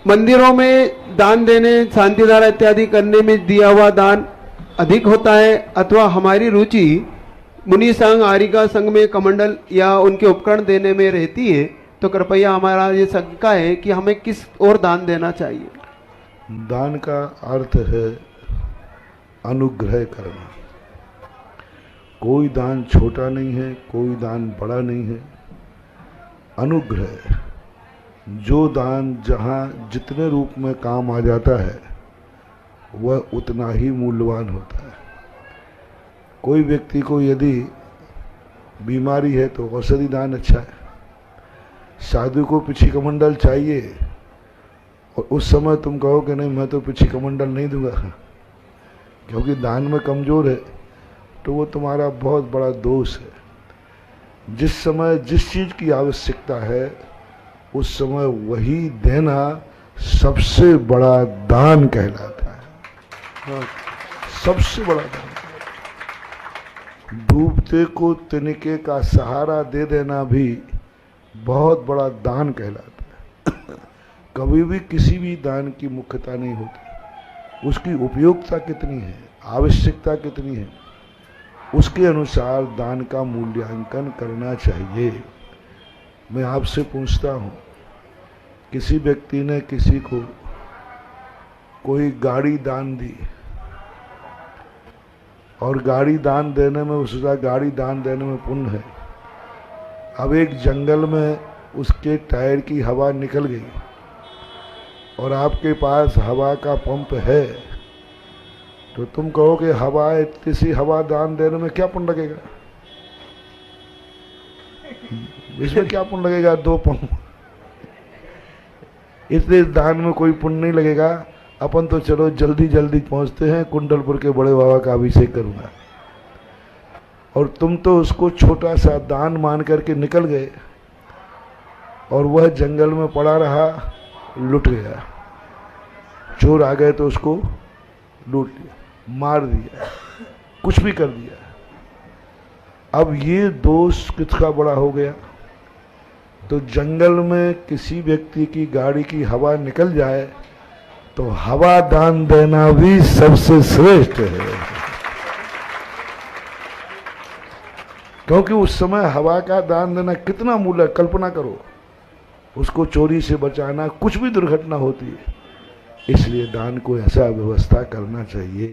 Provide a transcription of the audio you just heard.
मंदिरों में दान देने, शांतिधारा इत्यादि करने में दिया हुआ दान अधिक होता है, अथवा हमारी रुचि मुनि संघ, आरिका संघ में कमंडल या उनके उपकरण देने में रहती है, तो कृपया हमारा ये शंका है कि हमें किस ओर दान देना चाहिए। दान का अर्थ है अनुग्रह करना। कोई दान छोटा नहीं है, कोई दान बड़ा नहीं है। अनुग्रह, जो दान जहाँ जितने रूप में काम आ जाता है वह उतना ही मूल्यवान होता है। कोई व्यक्ति को यदि बीमारी है तो औषधि दान अच्छा है। साधु को पिछी कमंडल चाहिए और उस समय तुम कहो कि नहीं मैं तो पिछी कमंडल नहीं दूंगा क्योंकि दान में कमजोर है, तो वो तुम्हारा बहुत बड़ा दोष है। जिस समय जिस चीज की आवश्यकता है उस समय वही देना सबसे बड़ा दान कहलाता है। सबसे बड़ा दान। डूबते को तिनके का सहारा दे देना भी बहुत बड़ा दान कहलाता है। कभी भी किसी भी दान की मुख्यता नहीं होती, उसकी उपयोगिता कितनी है, आवश्यकता कितनी है, उसके अनुसार दान का मूल्यांकन करना चाहिए। मैं आपसे पूछता हूँ, किसी व्यक्ति ने किसी को कोई गाड़ी दान दी और गाड़ी दान देने में उसका गाड़ी दान देने में पुण्य है। अब एक जंगल में उसके टायर की हवा निकल गई और आपके पास हवा का पंप है, तो तुम कहो कि हवा इतनी सी हवा दान देने में क्या पुण्य लगेगा? इसमें क्या पुण्य लगेगा? 2 पंप, इसलिए दान में कोई पुण्य नहीं लगेगा। अपन तो चलो जल्दी जल्दी पहुंचते हैं, कुंडलपुर के बड़े बाबा का अभिषेक करूंगा, और तुम तो उसको छोटा सा दान मान करके निकल गए और वह जंगल में पड़ा रहा, लुट गया। चोर आ गए तो उसको लूट लिया, मार दिया, कुछ भी कर दिया। अब ये दोष किसका बड़ा हो गया? तो जंगल में किसी व्यक्ति की गाड़ी की हवा निकल जाए तो हवा दान देना भी सबसे श्रेष्ठ है, क्योंकि उस समय हवा का दान देना कितना मूल्य। कल्पना करो, उसको चोरी से बचाना, कुछ भी दुर्घटना होती है, इसलिए दान को ऐसा व्यवस्था करना चाहिए।